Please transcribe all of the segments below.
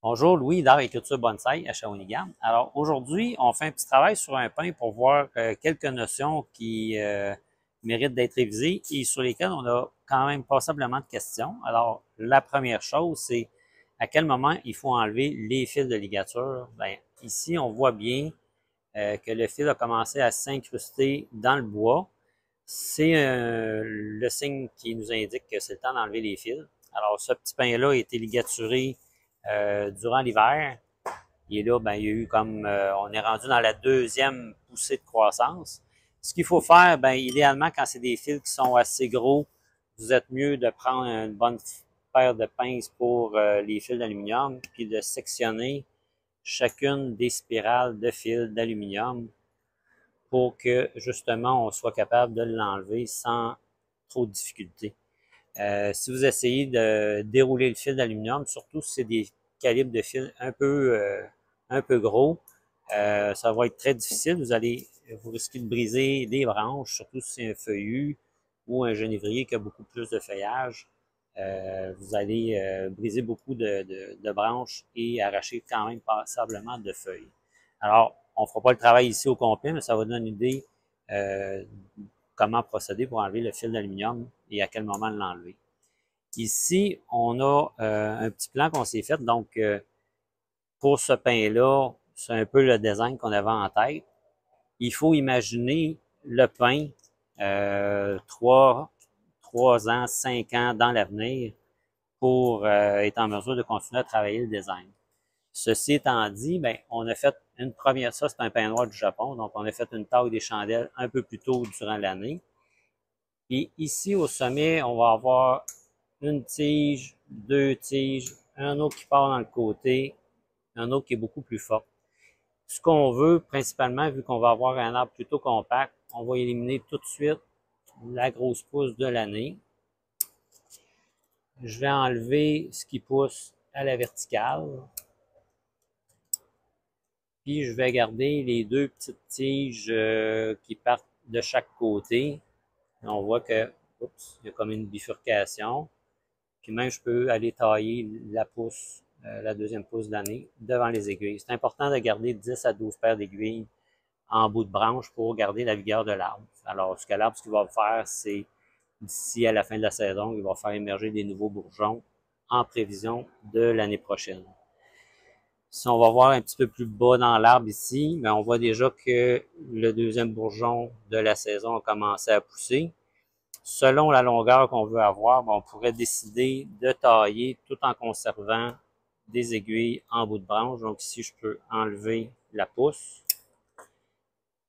Bonjour, Louis d'Art-et-Culture Bonsaï à Shawinigan. Alors aujourd'hui, on fait un petit travail sur un pain pour voir quelques notions qui méritent d'être révisées et sur lesquelles on a quand même passablement de questions. Alors la première chose, c'est à quel moment il faut enlever les fils de ligature. Bien, ici, on voit bien que le fil a commencé à s'incruster dans le bois. C'est le signe qui nous indique que c'est le temps d'enlever les fils. Alors, ce petit pain-là a été ligaturé durant l'hiver. Et là, ben, il y a eu comme, on est rendu dans la deuxième poussée de croissance. Ce qu'il faut faire, ben, idéalement, quand c'est des fils qui sont assez gros, vous êtes mieux de prendre une bonne paire de pinces pour les fils d'aluminium, puis de sectionner chacune des spirales de fils d'aluminium pour que justement on soit capable de l'enlever sans trop de difficulté. Si vous essayez de dérouler le fil d'aluminium, surtout si c'est des calibres de fil un peu gros, ça va être très difficile. Vous risquez de briser des branches, surtout si c'est un feuillu ou un genévrier qui a beaucoup plus de feuillage. Vous allez briser beaucoup de branches et arracher quand même passablement de feuilles. Alors, on ne fera pas le travail ici au complet, mais ça va donner une idée euh, comment procéder pour enlever le fil d'aluminium et à quel moment l'enlever. Ici, on a un petit plan qu'on s'est fait. Donc, pour ce pain-là, c'est un peu le design qu'on avait en tête. Il faut imaginer le pain euh, 3, 3 ans, 5 ans dans l'avenir pour être en mesure de continuer à travailler le design. Ceci étant dit, ben, on a fait une première, ça c'est un pain noir du Japon, donc on a fait une taille des chandelles un peu plus tôt durant l'année. Et ici au sommet, on va avoir une tige, deux tiges, un autre qui part dans le côté, un autre qui est beaucoup plus fort. Ce qu'on veut principalement, vu qu'on va avoir un arbre plutôt compact, on va éliminer tout de suite la grosse pousse de l'année. Je vais enlever ce qui pousse à la verticale. Puis je vais garder les deux petites tiges qui partent de chaque côté. On voit que, oups, il y a comme une bifurcation. Puis même, je peux aller tailler la pousse, la deuxième pousse de l'année devant les aiguilles. C'est important de garder 10 à 12 paires d'aiguilles en bout de branche pour garder la vigueur de l'arbre. Alors, ce que l'arbre, ce qu'il va faire, c'est d'ici à la fin de la saison, il va faire émerger des nouveaux bourgeons en prévision de l'année prochaine. Si on va voir un petit peu plus bas dans l'arbre ici, bien, on voit déjà que le deuxième bourgeon de la saison a commencé à pousser. Selon la longueur qu'on veut avoir, on pourrait décider de tailler tout en conservant des aiguilles en bout de branche. Donc ici, je peux enlever la pousse,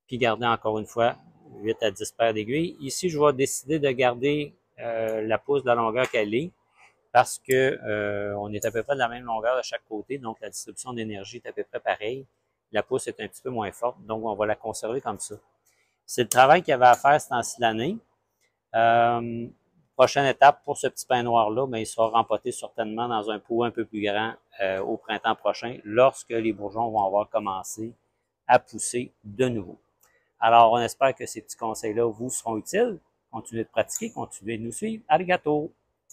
puis garder encore une fois 8 à 10 paires d'aiguilles. Ici, je vais décider de garder la pousse de la longueur qu'elle est, parce que on est à peu près de la même longueur de chaque côté, donc la distribution d'énergie est à peu près pareille. La pousse est un petit peu moins forte, donc on va la conserver comme ça. C'est le travail qu'il y avait à faire ce temps-ci de l'année. Prochaine étape pour ce petit pain noir-là, il sera rempoté certainement dans un pot un peu plus grand au printemps prochain, lorsque les bourgeons vont avoir commencé à pousser de nouveau. Alors, on espère que ces petits conseils-là vous seront utiles. Continuez de pratiquer, continuez de nous suivre. Arigato!